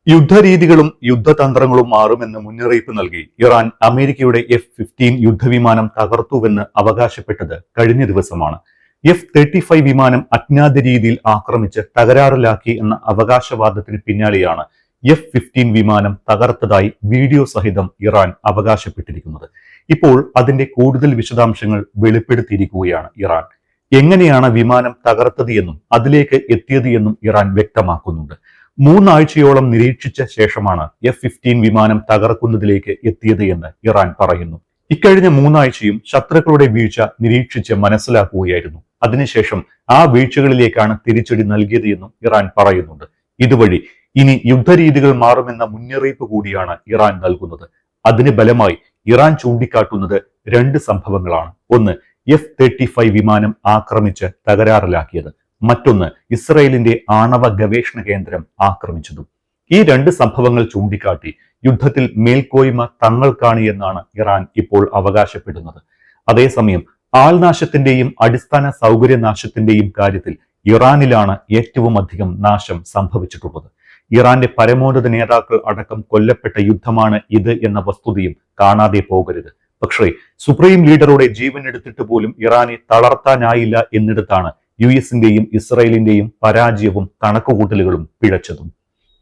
യുദ്ധരീതികളും യുദ്ധതന്ത്രങ്ങളും മാറുമെന്ന് മുന്നറിയിപ്പ് നൽകി ഇറാൻ അമേരിക്കയുടെ F-15 യുദ്ധവിമാനം തകർത്തുവെന്ന് അവകാശപ്പെട്ടത് കഴിഞ്ഞ ദിവസമാണ്. F-35 വിമാനം അജ്ഞാത രീതിയിൽ ആക്രമിച്ച് തകരാറിലാക്കി എന്ന അവകാശവാദത്തിന് പിന്നാലെയാണ് F-15 വിമാനം തകർത്തതായി വീഡിയോ സഹിതം ഇറാൻ അവകാശപ്പെട്ടിരിക്കുന്നത്. ഇപ്പോൾ അതിന്റെ കൂടുതൽ വിശദാംശങ്ങൾ വെളിപ്പെടുത്തിയിരിക്കുകയാണ് ഇറാൻ. എങ്ങനെയാണ് വിമാനം തകർത്തത് എന്നും അതിലേക്ക് എത്തിയത് എന്നും ഇറാൻ വ്യക്തമാക്കുന്നുണ്ട്. 3 ആഴ്ചയോളം നിരീക്ഷിച്ച ശേഷമാണ് F-15 വിമാനം തകർക്കുന്നതിലേക്ക് എത്തിയത് എന്ന് ഇറാൻ പറയുന്നു. ഇക്കഴിഞ്ഞ 3 ആഴ്ചയും ശത്രുക്കളുടെ വീഴ്ച നിരീക്ഷിച്ച് മനസ്സിലാക്കുകയായിരുന്നു. അതിനുശേഷം ആ വീഴ്ചകളിലേക്കാണ് തിരിച്ചടി നൽകിയത് എന്നും ഇറാൻ പറയുന്നുണ്ട്. ഇതുവഴി ഇനി യുദ്ധരീതികൾ മാറുമെന്ന മുന്നറിയിപ്പ് കൂടിയാണ് ഇറാൻ നൽകുന്നത്. അതിന് ബലമായി ഇറാൻ ചൂണ്ടിക്കാട്ടുന്നത് 2 സംഭവങ്ങളാണ്. ഒന്ന്, F-35 വിമാനം ആക്രമിച്ച് തകരാറിലാക്കിയത്. മറ്റൊന്ന്, ഇസ്രയേലിന്റെ ആണവ ഗവേഷണ കേന്ദ്രം ആക്രമിച്ചതും. ഈ 2 സംഭവങ്ങൾ ചൂണ്ടിക്കാട്ടി യുദ്ധത്തിൽ മേൽക്കോയ്മ തങ്ങൾക്കാണ് എന്നാണ് ഇറാൻ ഇപ്പോൾ അവകാശപ്പെടുന്നത്. അതേസമയം ആൾനാശത്തിന്റെയും അടിസ്ഥാന സൗകര്യനാശത്തിന്റെയും കാര്യത്തിൽ ഇറാനിലാണ് ഏറ്റവും അധികം നാശം സംഭവിച്ചിട്ടുള്ളത്. ഇറാന്റെ പരമോന്നത നേതാക്കൾ അടക്കം കൊല്ലപ്പെട്ട യുദ്ധമാണ് ഇത് എന്ന വസ്തുതയും കാണാതെ പോകരുത്. പക്ഷേ സുപ്രീം ലീഡറുടെ ജീവൻ എടുത്തിട്ട് പോലും ഇറാനെ തളർത്താനായില്ല എന്നിടത്താണ് US-ന്റെയും ഇസ്രയേലിന്റെയും പരാജയവും കണക്കുകൂട്ടലുകളും പിഴച്ചതും.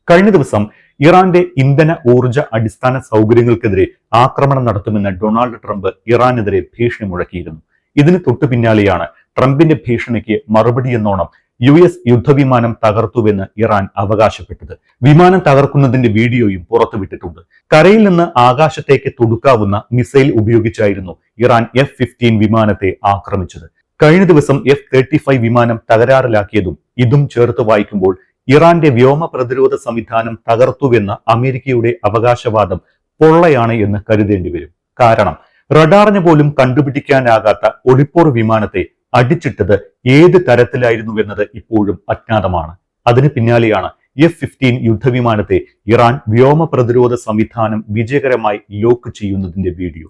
കഴിഞ്ഞ ദിവസം ഇറാന്റെ ഇന്ധന ഊർജ അടിസ്ഥാന സൗകര്യങ്ങൾക്കെതിരെ ആക്രമണം നടത്തുമെന്ന് ഡൊണാൾഡ് ട്രംപ് ഇറാനെതിരെ ഭീഷണി മുഴക്കിയിരുന്നു. ഇതിന് തൊട്ടു പിന്നാലെയാണ് ട്രംപിന്റെ ഭീഷണിക്ക് മറുപടി എന്നോണം US യുദ്ധവിമാനം തകർത്തുവെന്ന് ഇറാൻ അവകാശപ്പെട്ടത്. വിമാനം തകർക്കുന്നതിന്റെ വീഡിയോയും പുറത്തുവിട്ടിട്ടുണ്ട്. കരയിൽ നിന്ന് ആകാശത്തേക്ക് തൊടുക്കാവുന്ന മിസൈൽ ഉപയോഗിച്ചായിരുന്നു ഇറാൻ F-15 വിമാനത്തെ ആക്രമിച്ചത്. കഴിഞ്ഞ ദിവസം F-35 വിമാനം തകരാറിലാക്കിയതും ഇതും ചേർത്ത് വായിക്കുമ്പോൾ ഇറാന്റെ വ്യോമ പ്രതിരോധ സംവിധാനം തകർത്തുവെന്ന അമേരിക്കയുടെ അവകാശവാദം പൊള്ളയാണ് എന്ന് കരുതേണ്ടി വരും. കാരണം റഡാറിന് പോലും കണ്ടുപിടിക്കാനാകാത്ത ഒളിപ്പോർ വിമാനത്തെ അടിച്ചിട്ടത് ഏത് തരത്തിലായിരുന്നുവെന്നത് ഇപ്പോഴും അജ്ഞാതമാണ്. അതിന് പിന്നാലെയാണ് F-15 യുദ്ധവിമാനത്തെ ഇറാൻ വ്യോമ പ്രതിരോധ സംവിധാനം വിജയകരമായി ലോക്ക് ചെയ്യുന്നതിന്റെ വീഡിയോ.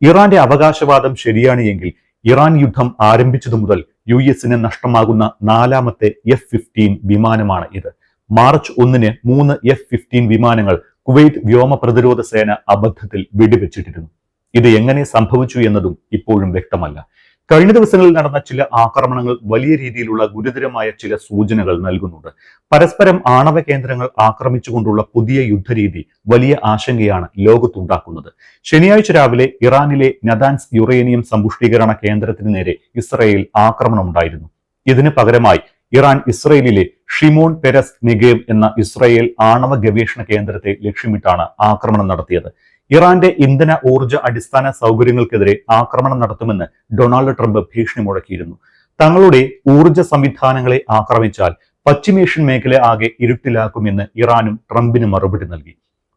ഇറാന്റെ അവകാശവാദം ശരിയാണ് എങ്കിൽ ഇറാൻ യുദ്ധം ആരംഭിച്ചതു മുതൽ US-ന് നഷ്ടമാകുന്ന 4ാമത്തെ F-15 വിമാനമാണ് ഇത്. മാർച്ച് 1-ന് 3 F-15 വിമാനങ്ങൾ കുവൈറ്റ് വ്യോമ പ്രതിരോധ സേന അബദ്ധത്തിൽ വെടിവെച്ചിട്ടിരുന്നു. ഇത് എങ്ങനെ സംഭവിച്ചു എന്നതും ഇപ്പോഴും വ്യക്തമല്ല. കഴിഞ്ഞ ദിവസങ്ങളിൽ നടന്ന ചില ആക്രമണങ്ങൾ വലിയ രീതിയിലുള്ള ഗുരുതരമായ ചില സൂചനകൾ നൽകുന്നുണ്ട്. പരസ്പരം ആണവ കേന്ദ്രങ്ങൾ ആക്രമിച്ചുകൊണ്ടുള്ള പുതിയ യുദ്ധരീതി വലിയ ആശങ്കയാണ് ലോകത്തുണ്ടാക്കുന്നത്. ശനിയാഴ്ച രാവിലെ ഇറാനിലെ നദാൻസ് യുറേനിയം സമ്പുഷ്ടീകരണ കേന്ദ്രത്തിന് നേരെ ഇസ്രയേൽ ആക്രമണമുണ്ടായിരുന്നു. ഇതിന് പകരമായി ഇറാൻ ഇസ്രയേലിലെ ഷിമോൺ പെരസ് നെഗേവ് എന്ന ഇസ്രയേൽ ആണവ ഗവേഷണ കേന്ദ്രത്തെ ലക്ഷ്യമിട്ടാണ് ആക്രമണം നടത്തിയത്. ഇറാന്റെ ഇന്ധന ഊർജ അടിസ്ഥാന സൗകര്യങ്ങൾക്കെതിരെ ആക്രമണം നടത്തുമെന്ന് ഡൊണാൾഡ് ട്രംപ് ഭീഷണി മുഴക്കിയിരുന്നു. തങ്ങളുടെ ഊർജ സംവിധാനങ്ങളെ ആക്രമിച്ചാൽ പശ്ചിമേഷ്യൻ മേഖല ആകെ ഇരുട്ടിലാക്കുമെന്ന് ഇറാനും ട്രംപിന് മറുപടി നൽകി.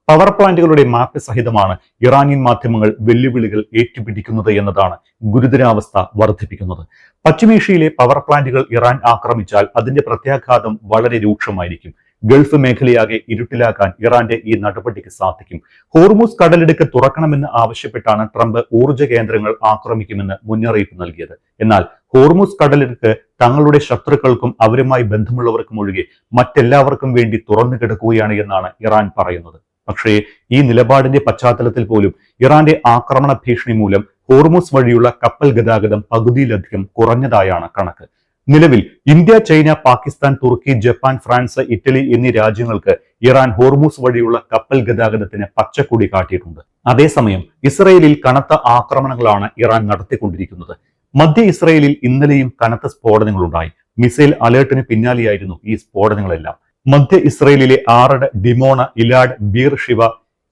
പവർ പ്ലാന്റുകളുടെ മാപ്പ് സഹിതമാണ് ഇറാനിയൻ മാധ്യമങ്ങൾ വെല്ലുവിളികൾ ഏറ്റുപിടിക്കുന്നത് എന്നതാണ് ഗുരുതരാവസ്ഥ വർദ്ധിപ്പിക്കുന്നത്. പശ്ചിമേഷ്യയിലെ പവർ പ്ലാന്റുകൾ ഇറാൻ ആക്രമിച്ചാൽ അതിന്റെ പ്രത്യാഘാതം വളരെ രൂക്ഷമായിരിക്കും. ഗൾഫ് മേഖലയാകെ ഇരുട്ടിലാക്കാൻ ഇറാന്റെ ഈ നടപടിക്ക് സാധിക്കും. ഹോർമുസ് കടലിടുക്ക് തുറക്കണമെന്ന് ആവശ്യപ്പെട്ടാണ് ട്രംപ് ഊർജ്ജ കേന്ദ്രങ്ങൾ ആക്രമിക്കുമെന്ന് മുന്നറിയിപ്പ് നൽകിയത്. എന്നാൽ ഹോർമുസ് കടലിടുക്ക് തങ്ങളുടെ ശത്രുക്കൾക്കും അവരുമായി ബന്ധമുള്ളവർക്കും ഒഴികെ മറ്റെല്ലാവർക്കും വേണ്ടി തുറന്നു കിടക്കുകയാണ് എന്നാണ് ഇറാൻ പറയുന്നത്. പക്ഷേ ഈ നിലപാടിന്റെ പശ്ചാത്തലത്തിൽ പോലും ഇറാന്റെ ആക്രമണ ഭീഷണി മൂലം ഹോർമുസ് വഴിയുള്ള കപ്പൽ ഗതാഗതം പകുതിയിലധികം കുറഞ്ഞതായാണ് കണക്ക്. നിലവിൽ ഇന്ത്യ, ചൈന, പാകിസ്ഥാൻ, തുർക്കി, ജപ്പാൻ, ഫ്രാൻസ്, ഇറ്റലി എന്നീ രാജ്യങ്ങൾക്ക് ഇറാൻ ഹോർമുസ് വഴിയുള്ള കപ്പൽ ഗതാഗതത്തിന് പച്ചക്കൊടി കാട്ടിയിട്ടുണ്ട്. അതേസമയം ഇസ്രയേലിൽ കനത്ത ആക്രമണങ്ങളാണ് ഇറാൻ നടത്തിക്കൊണ്ടിരിക്കുന്നത്. മധ്യ ഇസ്രയേലിൽ ഇന്നലെയും കനത്ത സ്ഫോടനങ്ങളുണ്ടായി. മിസൈൽ അലേർട്ടിന് പിന്നാലെയായിരുന്നു ഈ സ്ഫോടനങ്ങളെല്ലാം. മധ്യ ഇസ്രയേലിലെ ആറഡ്, ഡിമോണ, ഇലാഡ്, ബീർ ഷിവ,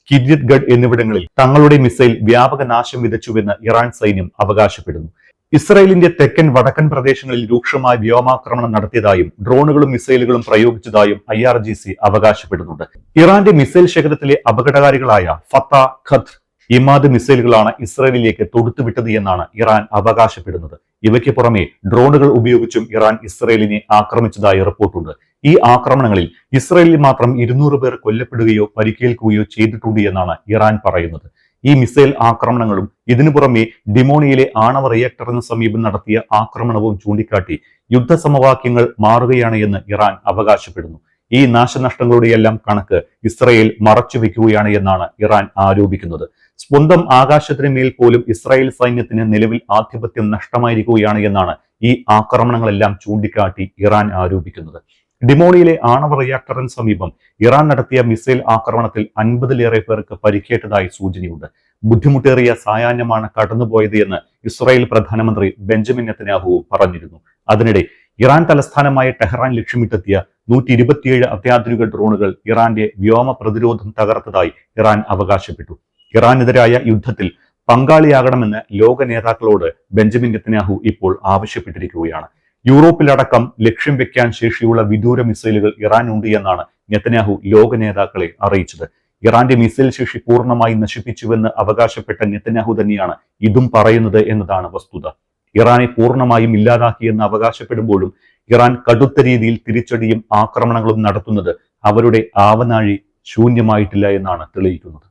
കിര്യത്ത് ഗഡ് എന്നിവിടങ്ങളിൽ തങ്ങളുടെ മിസൈൽ വ്യാപക നാശം വിതച്ചുവെന്ന് ഇറാൻ സൈന്യം അവകാശപ്പെടുന്നു. ഇസ്രയേലിന്റെ തെക്കൻ വടക്കൻ പ്രദേശങ്ങളിൽ രൂക്ഷമായ വ്യോമാക്രമണം നടത്തിയതായും ഡ്രോണുകളും മിസൈലുകളും പ്രയോഗിച്ചതായും IRGC അവകാശപ്പെടുന്നുണ്ട്. ഇറാന്റെ മിസൈൽ ശേഖരത്തിലെ അപകടകാരികളായ ഫത്ത, ഖത്ർ, ഇമാദ് മിസൈലുകളാണ് ഇസ്രയേലിലേക്ക് തൊടുത്തുവിട്ടത് എന്നാണ് ഇറാൻ അവകാശപ്പെടുന്നത്. ഇവയ്ക്ക് പുറമെ ഡ്രോണുകൾ ഉപയോഗിച്ചും ഇറാൻ ഇസ്രയേലിനെ ആക്രമിച്ചതായി റിപ്പോർട്ടുണ്ട്. ഈ ആക്രമണങ്ങളിൽ ഇസ്രയേലിൽ മാത്രം 200 പേർ കൊല്ലപ്പെടുകയോ പരിക്കേൽക്കുകയോ ചെയ്തിട്ടുണ്ട് എന്നാണ് ഇറാൻ പറയുന്നത്. ഈ മിസൈൽ ആക്രമണങ്ങളും ഇതിനു പുറമെ ഡിമോണിയയിലെ ആണവ റിയാക്ടറിന് സമീപം നടത്തിയ ആക്രമണവും ചൂണ്ടിക്കാട്ടി യുദ്ധസമവാക്യങ്ങൾ മാറുകയാണ് എന്ന് ഇറാൻ അവകാശപ്പെടുന്നു. ഈ നാശനഷ്ടങ്ങളുടെയെല്ലാം കണക്ക് ഇസ്രയേൽ മറച്ചുവെക്കുകയാണ് എന്നാണ് ഇറാൻ ആരോപിക്കുന്നത്. സ്വന്തം ആകാശത്തിന് മേൽ പോലും ഇസ്രായേൽ സൈന്യത്തിന് നിലവിൽ ആധിപത്യം നഷ്ടമായിരിക്കുകയാണ് എന്നാണ് ഈ ആക്രമണങ്ങളെല്ലാം ചൂണ്ടിക്കാട്ടി ഇറാൻ ആരോപിക്കുന്നത്. ഡിമോണിയിലെ ആണവ റിയാക്ടറിന് സമീപം ഇറാൻ നടത്തിയ മിസൈൽ ആക്രമണത്തിൽ 50-ലേറെ പേർക്ക് പരിക്കേറ്റതായി സൂചനയുണ്ട്. ബുദ്ധിമുട്ടേറിയ സായാഹ്നമാണ് കടന്നുപോയത് എന്ന് ഇസ്രായേൽ പ്രധാനമന്ത്രി ബെഞ്ചമിൻ നെതന്യാഹു പറഞ്ഞിരുന്നു. അതിനിടെ ഇറാൻ തലസ്ഥാനമായ ടെഹ്റാൻ ലക്ഷ്യമിട്ടെത്തിയ 127 അത്യാധുനിക ഡ്രോണുകൾ ഇറാന്റെ വ്യോമ പ്രതിരോധം തകർത്തതായി ഇറാൻ അവകാശപ്പെട്ടു. ഇറാനെതിരായ യുദ്ധത്തിൽ പങ്കാളിയാകണമെന്ന് ലോക നേതാക്കളോട് ബെഞ്ചമിൻ നെതന്യാഹു ഇപ്പോൾ ആവശ്യപ്പെട്ടിരിക്കുകയാണ്. യൂറോപ്പിലടക്കം ലക്ഷ്യം വെക്കാൻ ശേഷിയുള്ള വിദൂര മിസൈലുകൾ ഇറാനുണ്ട് എന്നാണ് നെതന്യാഹു ലോക നേതാക്കളെ അറിയിച്ചത്. ഇറാന്റെ മിസൈൽ ശേഷി പൂർണ്ണമായി നശിപ്പിച്ചുവെന്ന് അവകാശപ്പെട്ട നെതന്യാഹു തന്നെയാണ് ഇതും പറയുന്നത് എന്നതാണ് വസ്തുത. ഇറാനെ പൂർണ്ണമായും ഇല്ലാതാക്കിയെന്ന് അവകാശപ്പെടുമ്പോഴും ഇറാൻ കടുത്ത രീതിയിൽ തിരിച്ചടിയും ആക്രമണങ്ങളും നടത്തുന്നത് അവരുടെ ആവനാഴി ശൂന്യമായിട്ടില്ല എന്നാണ് തെളിയിക്കുന്നത്.